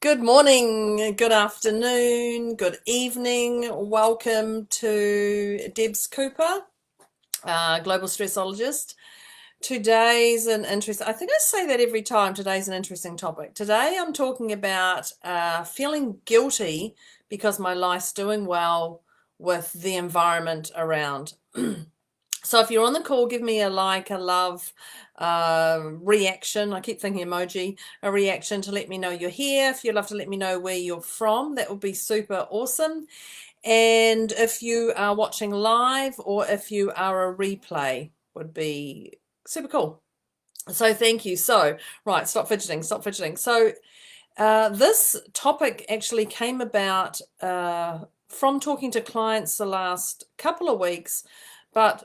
Good morning, good afternoon, good evening. Welcome to Debz Cooper, Global Stressologist. Today's an interesting, I think I say that every time, today's an interesting topic. Today I'm talking about feeling guilty because my life's doing well with the environment around. So if you're on the call, give me a like, a love, reaction. I keep thinking emoji, a reaction to let me know you're here. If you'd love to let me know where you're from, that would be super awesome. And if you are watching live or if you are a replay, would be super cool. So thank you. So, right, stop fidgeting, stop fidgeting. So this topic actually came about from talking to clients the last couple of weeks, but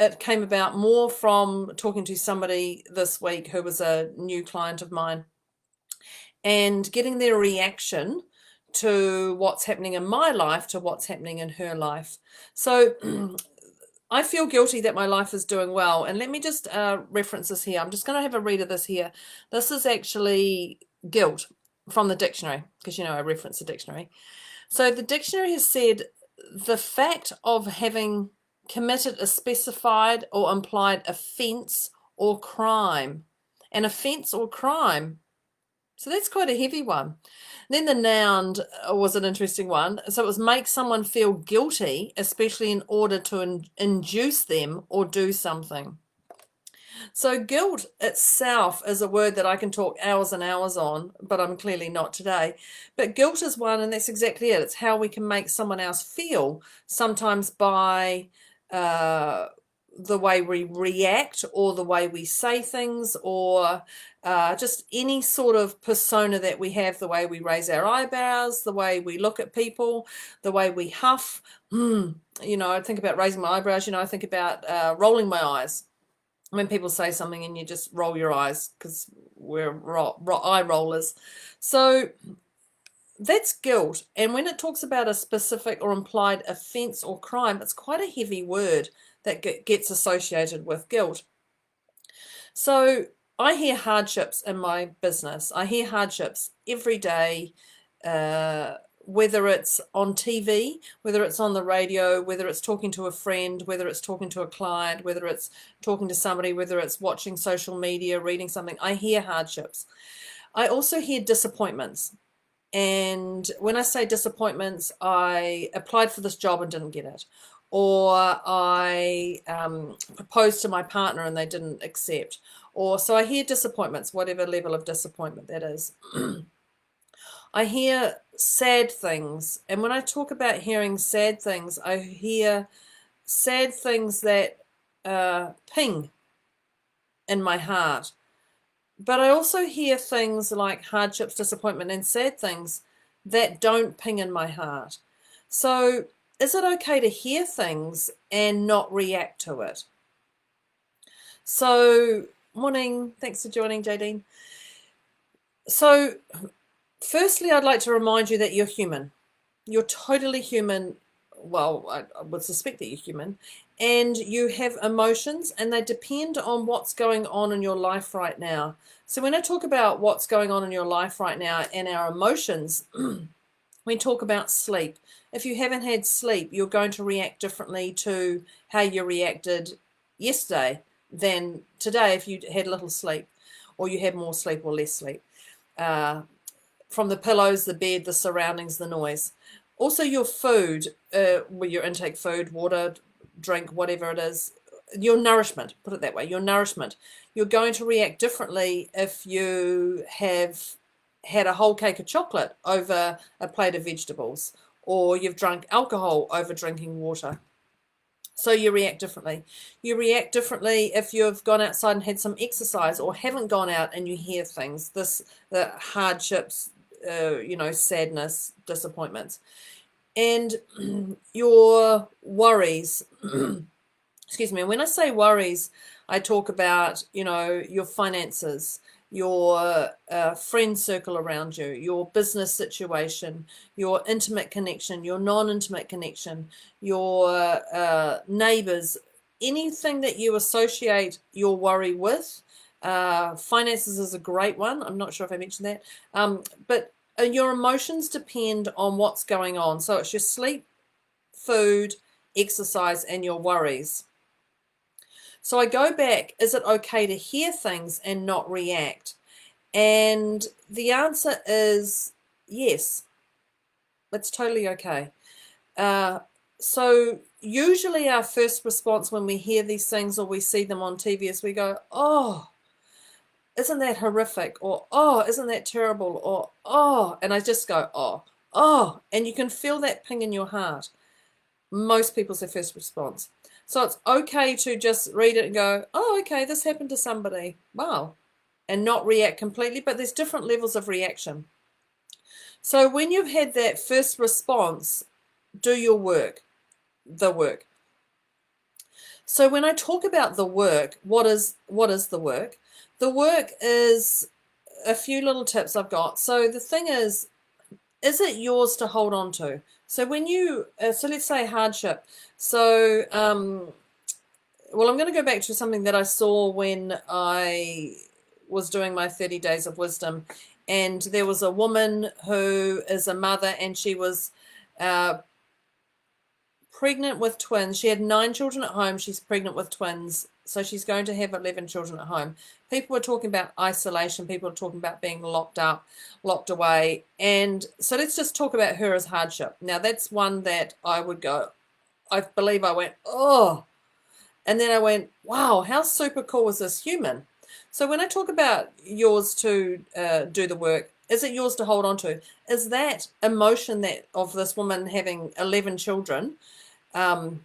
it came about more from talking to somebody this week who was a new client of mine and getting their reaction to what's happening in my life to what's happening in her life. So I feel guilty that my life is doing well. And let me just reference this here. I'm just going to have a read of this here. This is actually guilt from the dictionary, because I reference the dictionary. So the dictionary has said the fact of having committed a specified or implied offence or crime. An offence or crime. So that's quite a heavy one. Then the noun was an interesting one. So it was make someone feel guilty, especially in order to induce them or do something. So guilt itself is a word that I can talk hours and hours on, but I'm clearly not today. But guilt is one, and that's exactly it. It's how we can make someone else feel, sometimes by the way we react or the way we say things or just any sort of persona that we have, the way we raise our eyebrows, the way we look at people, the way we huff. I think about raising my eyebrows, I think about rolling my eyes. When people say something and you just roll your eyes because we're eye rollers. So that's guilt. And when it talks about a specific or implied offence or crime, it's quite a heavy word that gets associated with guilt. So I hear hardships in my business. I hear hardships every day, whether it's on TV, whether it's on the radio, whether it's talking to a friend, whether it's talking to a client, whether it's talking to somebody, whether it's watching social media, reading something. I hear hardships. I also hear disappointments. And when I say disappointments, I applied for this job and didn't get it. Or I proposed to my partner and they didn't accept. So I hear disappointments, whatever level of disappointment that is. I hear sad things. And when I talk about hearing sad things, I hear sad things that ping in my heart. But I also hear things like hardships, disappointment, and sad things that don't ping in my heart. So is it okay to hear things and not react to it? So, morning. Thanks for joining, Jadine. So, firstly, I'd like to remind you that you're human. You're totally human. Well, I would suspect that you're human. And you have emotions, and they depend on what's going on in your life right now. So when I talk about what's going on in your life right now and our emotions, we talk about sleep. If you haven't had sleep, you're going to react differently to how you reacted yesterday than today if you had little sleep, or you had more sleep or less sleep. From the pillows, the bed, the surroundings, the noise. Also your food, your intake food, water, drink, whatever it is, your nourishment, put it that way, your nourishment. You're going to react differently if you have had a whole cake of chocolate over a plate of vegetables, or you've drunk alcohol over drinking water. So you react differently. You react differently if you've gone outside and had some exercise, or haven't gone out and you hear things, the hardships, sadness, disappointments. And your worries, excuse me, when I say worries, I talk about, your finances, your friend circle around you, your business situation, your intimate connection, your non-intimate connection, your neighbors, anything that you associate your worry with, Finances is a great one. I'm not sure if I mentioned that. But your emotions depend on what's going on. So it's your sleep, food, exercise, and your worries. So I go back, is it okay to hear things and not react? And the answer is yes, it's totally okay. So usually our first response when we hear these things or we see them on TV is we go, oh, isn't that horrific? Or, oh, isn't that terrible? Or, oh, and I just go, oh, and you can feel that ping in your heart. Most people's their first response. So it's okay to just read it and go, oh, okay, this happened to somebody. Wow. And not react completely, but there's different levels of reaction. So when you've had that first response, do your work, the work. So when I talk about the work, what is the work? The work is a few little tips I've got. So the thing is it yours to hold on to? So when you, so let's say hardship. So, well, I'm going to go back to something that I saw when I was doing my 30 days of wisdom. And there was a woman who is a mother, and she was pregnant with twins. She had 9 children at home. She's pregnant with twins. So she's going to have 11 children at home. People were talking about isolation. People were talking about being locked up, locked away. And so let's just talk about her as hardship. Now, that's one that I would go, I believe I went, oh. And then I went, wow, how super cool is this human? So when I talk about yours to do the work, is it yours to hold on to? Is that emotion that of this woman having 11 children mine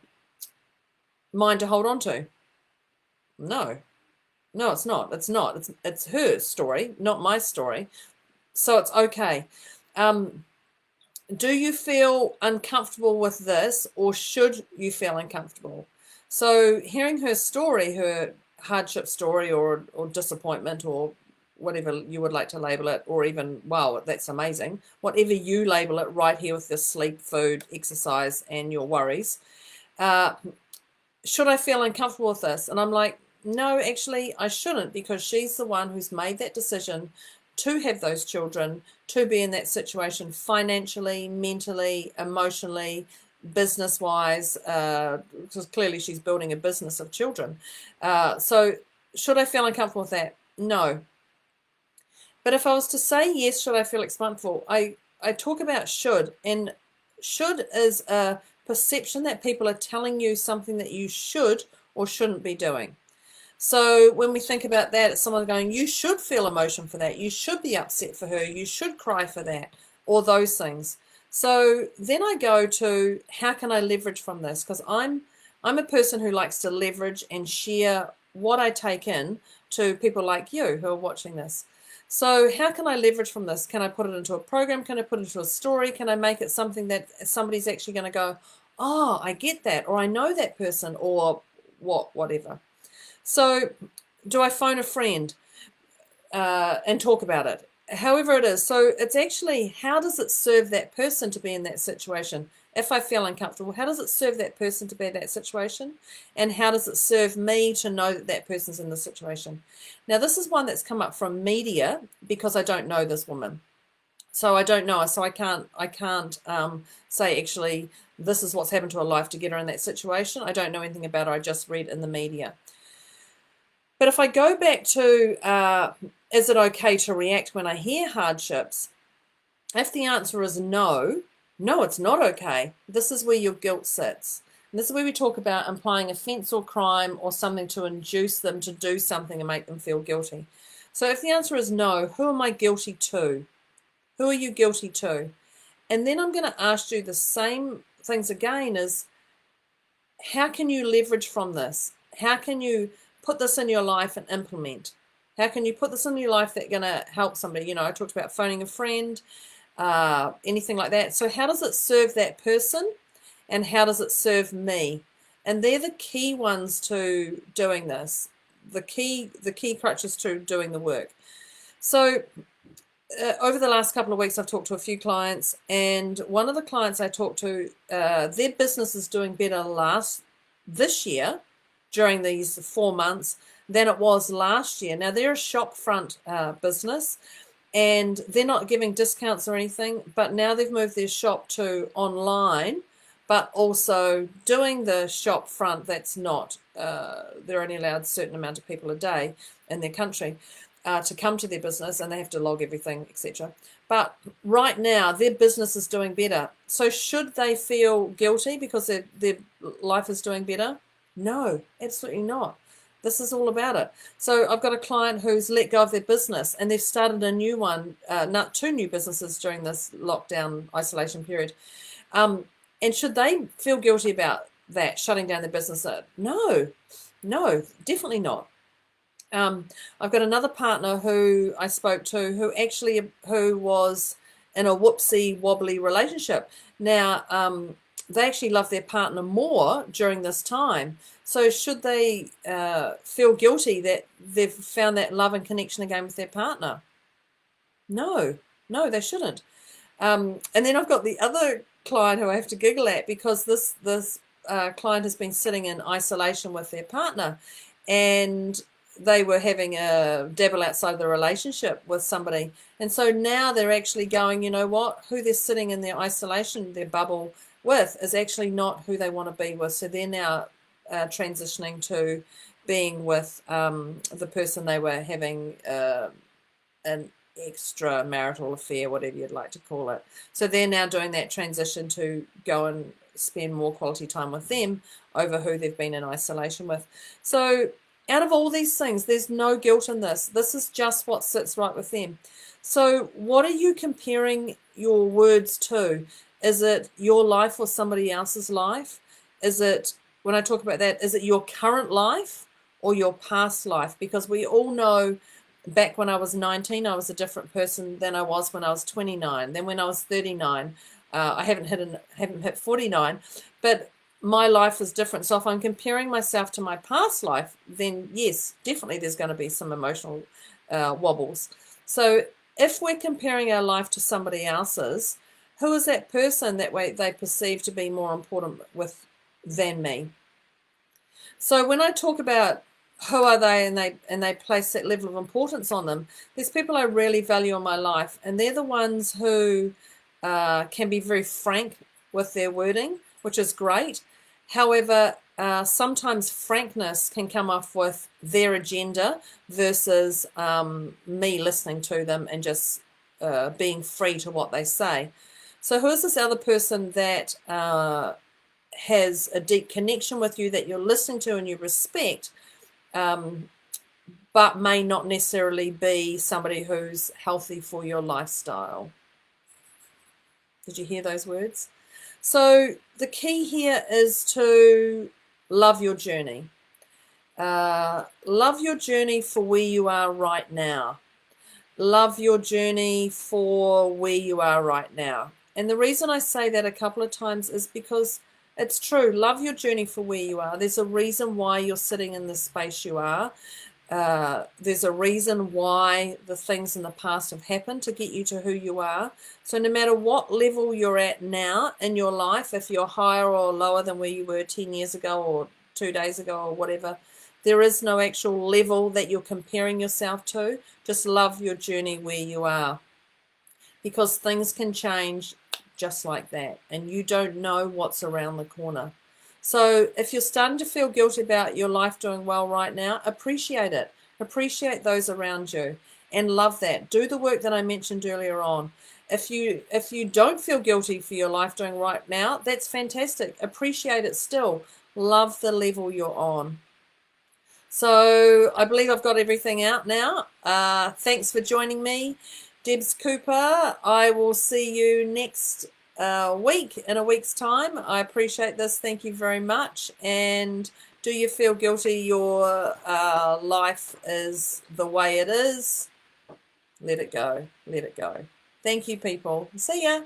to hold on to? No, it's not. It's not. It's her story, not my story. So it's okay. Do you feel uncomfortable with this, or should you feel uncomfortable? So hearing her story, her hardship story, or disappointment, or whatever you would like to label it, or even, wow, that's amazing. Whatever you label it, right here with your sleep, food, exercise, and your worries. Should I feel uncomfortable with this? And I'm like, no, actually, I shouldn't, because she's the one who's made that decision to have those children, to be in that situation financially, mentally, emotionally, business-wise, because clearly she's building a business of children. So should I feel uncomfortable with that? No. But if I was to say yes, should I feel uncomfortable? I talk about should, and should is a perception that people are telling you something that you should or shouldn't be doing. So when we think about that, it's someone going, you should feel emotion for that. You should be upset for her. You should cry for that, or those things. So then I go to, how can I leverage from this? Because I'm a person who likes to leverage and share what I take in to people like you who are watching this. So how can I leverage from this? Can I put it into a program? Can I put it into a story? Can I make it something that somebody's actually going to go, oh, I get that, or I know that person, or whatever. So do I phone a friend and talk about it? However it is. So it's actually, how does it serve that person to be in that situation? If I feel uncomfortable, how does it serve that person to be in that situation? And how does it serve me to know that that person's in the situation? Now, this is one that's come up from media, because I don't know this woman. So I don't know her. So I can't say, actually, this is what's happened to her life to get her in that situation. I don't know anything about her. I just read in the media. But if I go back to, is it okay to react when I hear hardships? If the answer is no, it's not okay. This is where your guilt sits. And this is where we talk about implying offense or crime or something to induce them to do something and make them feel guilty. So if the answer is no, who am I guilty to? Who are you guilty to? And then I'm going to ask you the same things again, is how can you leverage from this? How can you put this in your life and implement? How can you put this in your life that's going to help somebody? You know, I talked about phoning a friend, anything like that. So how does it serve that person, and how does it serve me? And they're the key ones to doing this, the key crutches to doing the work. So over the last couple of weeks, I've talked to a few clients, and one of the clients I talked to, their business is doing better this year during these 4 months than it was last year. Now, they're a shopfront business, and they're not giving discounts or anything, but now they've moved their shop to online, but also doing the shop front that's not, they're only allowed a certain amount of people a day in their country to come to their business, and they have to log everything, etc. But right now, their business is doing better. So should they feel guilty because their life is doing better? No, absolutely not. This is all about it. So I've got a client who's let go of their business, and they've started a new one, two new businesses during this lockdown isolation period. And should they feel guilty about that, shutting down their business? No, definitely not. I've got another partner who I spoke to who was in a whoopsie wobbly relationship. Now, they actually love their partner more during this time. So should they feel guilty that they've found that love and connection again with their partner? No, they shouldn't. And then I've got the other client who I have to giggle at, because this client has been sitting in isolation with their partner, and they were having a dabble outside the relationship with somebody. And so now they're actually going, you know what, who they're sitting in their isolation, their bubble with, is actually not who they want to be with. So they're now transitioning to being with the person they were having an extramarital affair, whatever you'd like to call it. So they're now doing that transition to go and spend more quality time with them over who they've been in isolation with. So out of all these things, there's no guilt in this. This is just what sits right with them. So what are you comparing your words to? Is it your life or somebody else's life? Is it, when I talk about that, is it your current life or your past life? Because we all know back when I was 19, I was a different person than I was when I was 29. Then when I was 39, I haven't hit 49, but my life is different. So if I'm comparing myself to my past life, then yes, definitely there's going to be some emotional wobbles. So if we're comparing our life to somebody else's, who is that person that they perceive to be more important than me? So when I talk about who are they, and they place that level of importance on them, there's people I really value in my life, and they're the ones who can be very frank with their wording, which is great. However, sometimes frankness can come off with their agenda versus me listening to them and just being free to what they say. So who is this other person that has a deep connection with you, that you're listening to and you respect, but may not necessarily be somebody who's healthy for your lifestyle? Did you hear those words? So the key here is to love your journey. Love your journey for where you are right now. Love your journey for where you are right now. And the reason I say that a couple of times is because it's true. Love your journey for where you are. There's a reason why you're sitting in the space you are. There's a reason why the things in the past have happened to get you to who you are. So no matter what level you're at now in your life, if you're higher or lower than where you were 10 years ago or 2 days ago or whatever, there is no actual level that you're comparing yourself to. Just love your journey where you are, because things can change just like that, and you don't know what's around the corner. So if you're starting to feel guilty about your life doing well right now, appreciate it. Appreciate those around you and love that. Do the work that I mentioned earlier on. If you don't feel guilty for your life doing right now, that's fantastic. Appreciate it still. Love the level you're on. So I believe I've got everything out now. Thanks for joining me, Debz Cooper. I will see you next week, in a week's time. I appreciate this. Thank you very much. And do you feel guilty your life is the way it is? Let it go. Let it go. Thank you, people. See ya.